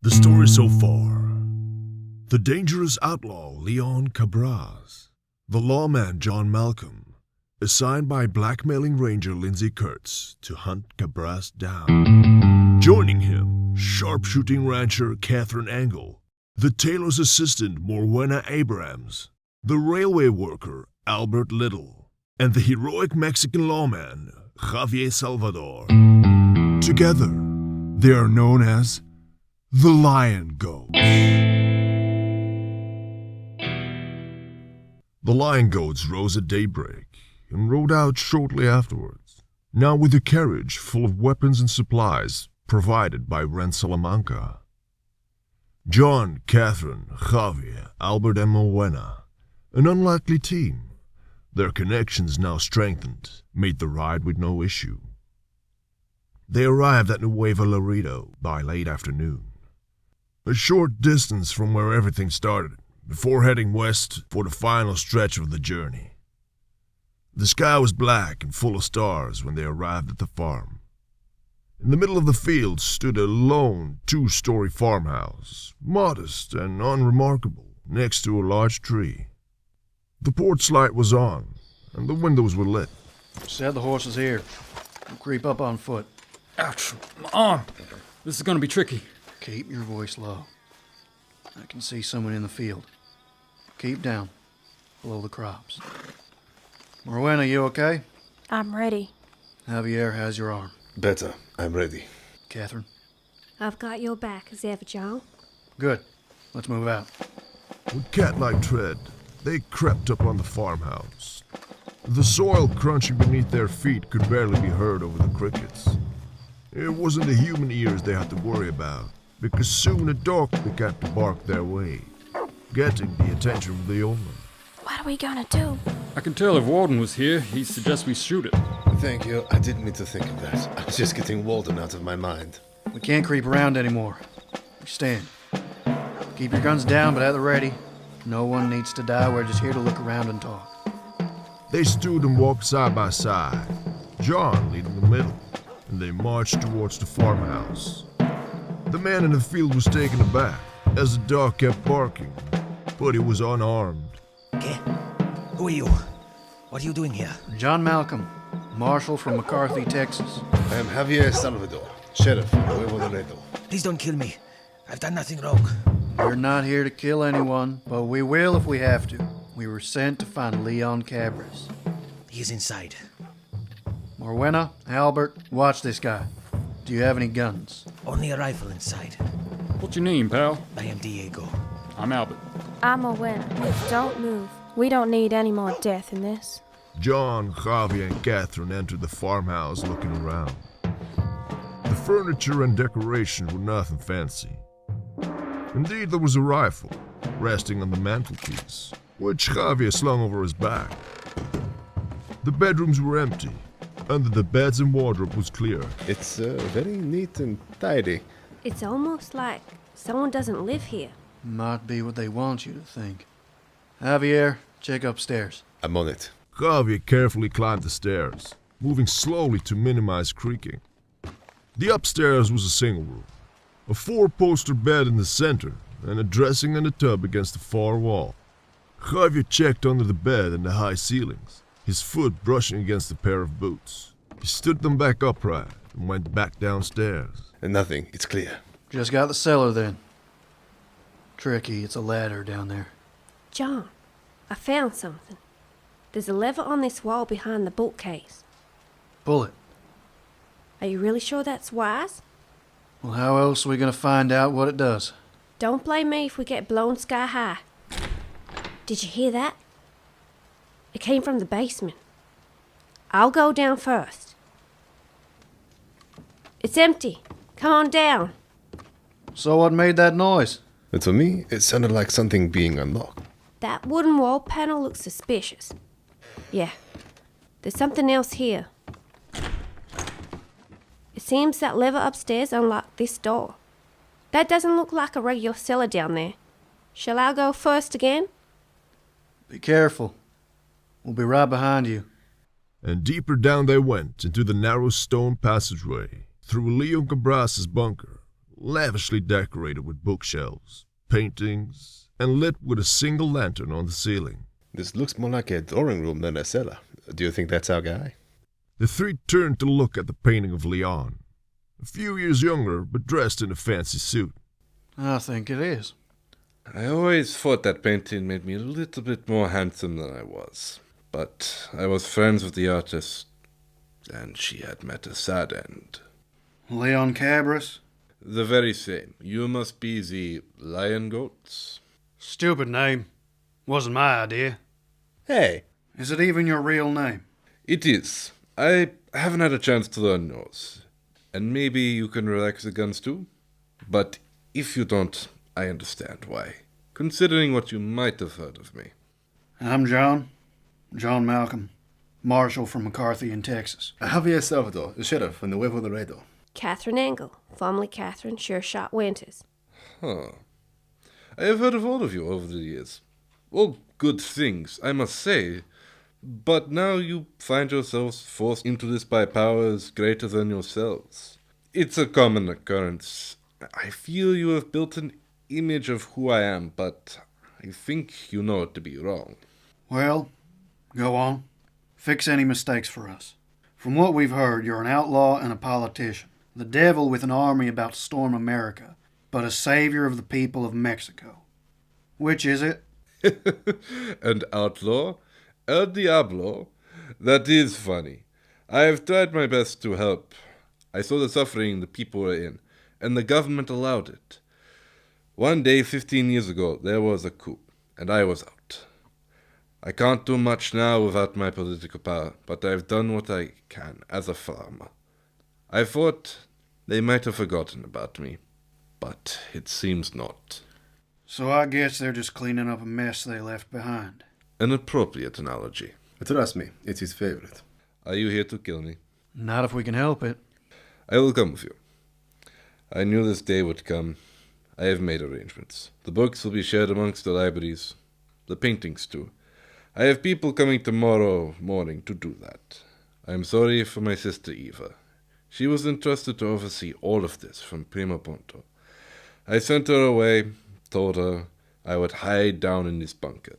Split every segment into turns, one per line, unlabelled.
The story so far. The dangerous outlaw Leon Cabras, the lawman John Malcolm, assigned by blackmailing ranger Lindsay Kurtz to hunt Cabras down. Joining him, sharpshooting rancher Catherine Angle, the tailor's assistant Morwenna Abrams, the railway worker Albert Little, and the heroic Mexican lawman Javier Salvador. Together, they are known as the Lion Goats. The Lion Goats rose at daybreak and rode out shortly afterwards, now with a carriage full of weapons and supplies provided by Ren Salamanca. John, Catherine, Javier, Albert, and Morwenna, an unlikely team, their connections now strengthened, made the ride with no issue. They arrived at Nuevo Laredo by late afternoon, a short distance from where everything started, before heading west for the final stretch of the journey. The sky was black and full of stars when they arrived at the farm. In the middle of the field stood a lone two-story farmhouse, modest and unremarkable, next to a large tree. The porch light was on, and the windows were lit.
Set the horses here. We'll creep up on foot.
Ouch, my arm. This is gonna be tricky.
Keep your voice low. I can see someone in the field. Keep down, below the crops. Morwenna, you okay?
I'm ready.
Javier has your arm.
Better. I'm ready.
Catherine?
I've got your back as ever, John.
Good. Let's move out.
With cat-like tread, they crept up on the farmhouse. The soil crunching beneath their feet could barely be heard over the crickets. It wasn't the human ears they had to worry about, because soon a dog began to bark their way, getting the attention of the owner.
What are we gonna do?
I can tell if Warden was here, he'd suggest we shoot it.
Thank you. I didn't mean to think of that. I was just getting Walden out of my mind.
We can't creep around anymore. We stand. Keep your guns down, but at the ready. No one needs to die. We're just here to look around and talk.
They stood and walked side by side, John leading the middle, and they marched towards the farmhouse. The man in the field was taken aback as the dog kept barking, but he was unarmed.
Okay. Who are you? What are you doing here?
John Malcolm, Marshal from McCarthy, Texas.
I am Javier Salvador, Sheriff of Nuevo Laredo.
Please don't kill me. I've done nothing wrong.
We're not here to kill anyone, but we will if we have to. We were sent to find Leon Cabras.
He's inside.
Morwenna, Albert, watch this guy. Do you have any guns?
Only a rifle inside.
What's your name, pal?
I am Diego.
I'm Albert.
I'm a winner. Don't move. We don't need any more death in this.
John, Javier, and Catherine entered the farmhouse looking around. The furniture and decorations were nothing fancy. Indeed, there was a rifle resting on the mantelpiece, which Javier slung over his back. The bedrooms were empty. Under the beds and wardrobe was clear.
It's very neat and tidy.
It's almost like someone doesn't live here.
Might be what they want you to think. Javier, check upstairs.
I'm on it.
Javier carefully climbed the stairs, moving slowly to minimize creaking. The upstairs was a single room, a four-poster bed in the center, and a dressing and a tub against the far wall. Javier checked under the bed and the high ceilings, his foot brushing against a pair of boots. He stood them back upright and went back downstairs.
And nothing. It's clear.
Just got the cellar then. Tricky, it's a ladder down there.
John, I found something. There's a lever on this wall behind the bookcase.
Pull it.
Are you really sure that's wise?
Well, how else are we gonna find out what it does?
Don't blame me if we get blown sky high. Did you hear that? It came from the basement. I'll go down first. It's empty. Come on down.
So what made that noise?
But to me, it sounded like something being unlocked.
That wooden wall panel looks suspicious. Yeah, there's something else here. It seems that lever upstairs unlocked this door. That doesn't look like a regular cellar down there. Shall I go first again?
Be careful. We'll be right behind you.
And deeper down they went into the narrow stone passageway, through Leon Cabras' bunker, lavishly decorated with bookshelves, paintings, and lit with a single lantern on the ceiling.
This looks more like a drawing room than a cellar. Do you think that's our guy?
The three turned to look at the painting of Leon, a few years younger but dressed in a fancy suit.
I think it is.
I always thought that painting made me a little bit more handsome than I was. But I was friends with the artist, and she had met a sad end.
Leon Cabras?
The very same. You must be the lion goats?
Stupid name. Wasn't my idea.
Hey,
Is it even your real name?
It is. I haven't had a chance to learn yours. And maybe you can relax the guns too? But if you don't, I understand why. Considering what you might have heard of me.
I'm John. John Malcolm. Marshal from McCarthy in Texas.
Javier Salvador, the sheriff from Nuevo Laredo.
Catherine Engel, formerly Catherine Sure Shot Winters.
Huh. I have heard of all of you over the years. All good things, I must say. But now you find yourselves forced into this by powers greater than yourselves. It's a common occurrence. I feel you have built an image of who I am, but I think you know it to be wrong.
Well, go on. Fix any mistakes for us. From what we've heard, you're an outlaw and a politician. The devil with an army about to storm America, but a savior of the people of Mexico. Which is it?
An outlaw? El Diablo? That is funny. I have tried my best to help. I saw the suffering the people were in, and the government allowed it. One day, 15 years ago, there was a coup, and I was out. I can't do much now without my political power, but I've done what I can as a farmer. I thought they might have forgotten about me, but it seems not.
So I guess they're just cleaning up a mess they left behind.
An appropriate analogy.
Trust me, it's his favorite.
Are you here to kill me?
Not if we can help it.
I will come with you. I knew this day would come. I have made arrangements. The books will be shared amongst the libraries. The paintings, too. I have people coming tomorrow morning to do that. I am sorry for my sister Eva. She was entrusted to oversee all of this from Primo Punto. I sent her away, told her I would hide down in this bunker.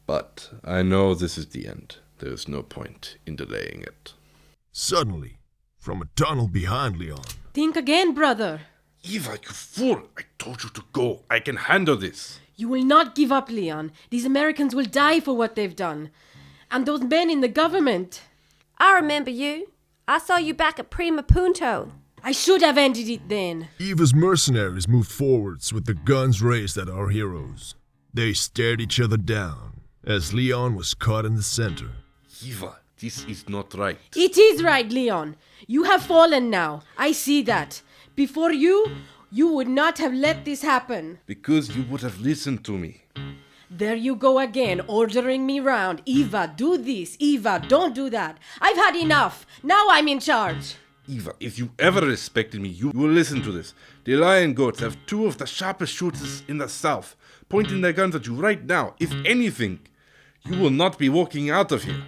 But I know this is the end. There is no point in delaying it.
Suddenly, from a tunnel behind Leon,
Think again, brother.
Eva, you fool! I told you to go. I can handle this.
You will not give up, Leon. These Americans will die for what they've done. And those men in the government.
I remember you. I saw you back at Prima Punto.
I should have ended it then.
Eva's mercenaries moved forwards with their guns raised at our heroes. They stared each other down as Leon was caught in the center.
Eva, this is not right.
It is right, Leon. You have fallen now. I see that. Before you would not have let this happen.
Because you would have listened to me.
There you go again, ordering me round. Eva, do this. Eva, don't do that. I've had enough. Now I'm in charge.
Eva, if you ever respected me, you will listen to this. The lion goats have two of the sharpest shooters in the south, pointing their guns at you right now. If anything, you will not be walking out of here.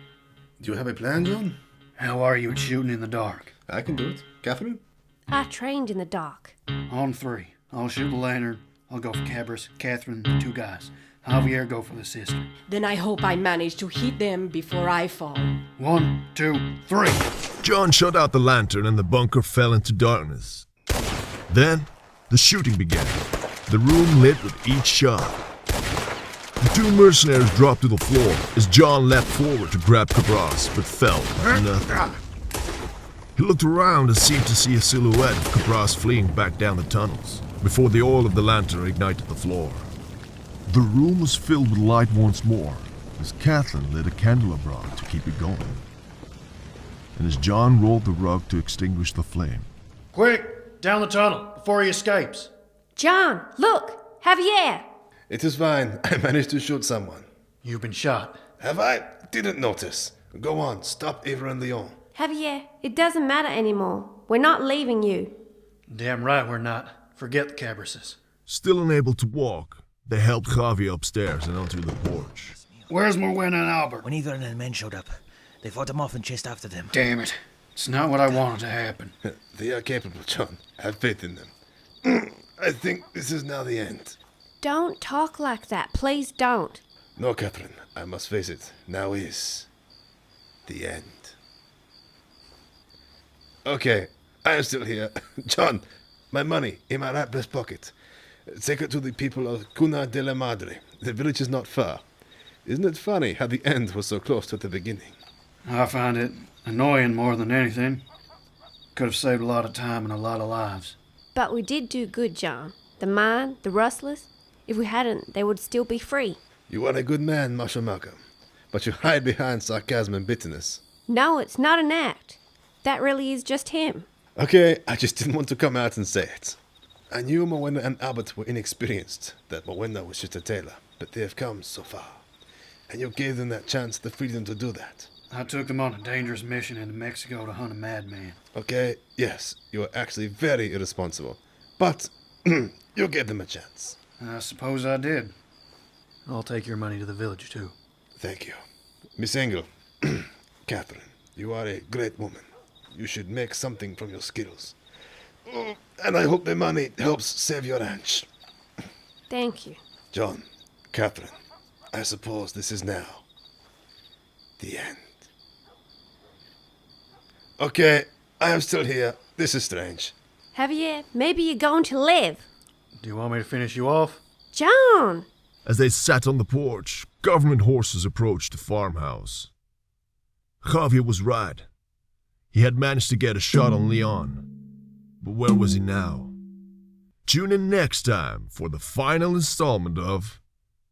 Do you have a plan, John?
How are you at shooting in the dark?
I can do it. Catherine?
I trained in the dark.
On three. I'll shoot the lantern. I'll go for Cabras, Catherine, the two guys. Javier, go for the sister.
Then I hope I manage to hit them before I fall.
1, 2, 3.
John shut out the lantern and the bunker fell into darkness. Then, the shooting began, the room lit with each shot. The two mercenaries dropped to the floor as John leapt forward to grab Cabras, but fell with nothing. He looked around and seemed to see a silhouette of Cabras fleeing back down the tunnels before the oil of the lantern ignited the floor. The room was filled with light once more as Catherine lit a candelabra to keep it going, and as John rolled the rug to extinguish the flame.
Quick! Down the tunnel before he escapes.
John, look! Javier!
It is fine. I managed to shoot someone.
You've been shot.
Have I? Didn't notice. Go on, stop Eva and Leon.
Javier, it doesn't matter anymore. We're not leaving you.
Damn right we're not. Forget the Cabrases.
Still unable to walk, they helped Javi upstairs and onto the porch.
Where's Moens and Albert?
When Ethan and the men showed up, they fought them off and chased after them.
Damn it. It's not what I wanted to happen.
They are capable, John. Have faith in them. I think this is now the end.
Don't talk like that. Please don't.
No, Catherine, I must face it. Now is the end. Okay, I am still here. John, my money in my right breast pocket. Take it to the people of Cuna de la Madre. The village is not far. Isn't it funny how the end was so close to the beginning?
I find it annoying more than anything. Could have saved a lot of time and a lot of lives.
But we did do good, John. The mine, the rustlers. If we hadn't, they would still be free.
You are a good man, Marshal Malcolm, but you hide behind sarcasm and bitterness.
No, it's not an act. That really is just him.
Okay, I just didn't want to come out and say it. I knew Moena and Abbott were inexperienced, that Moena was just a tailor, but they have come so far. And you gave them that chance, the freedom to do that.
I took them on a dangerous mission into Mexico to hunt a madman.
Okay, yes, you are actually very irresponsible. But you gave them a chance.
I suppose I did. I'll take your money to the village, too.
Thank you. Miss Engel, Catherine, you are a great woman. You should make something from your skills. Oh, and I hope the money helps save your ranch.
Thank you.
John, Catherine, I suppose this is now the end. Okay, I am still here. This is strange.
Javier, maybe you're going to live.
Do you want me to finish you off?
John!
As they sat on the porch, government horses approached the farmhouse. Javier was right. He had managed to get a shot on Leon. But where was he now? Tune in next time for the final installment of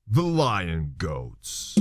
The Lion Goats.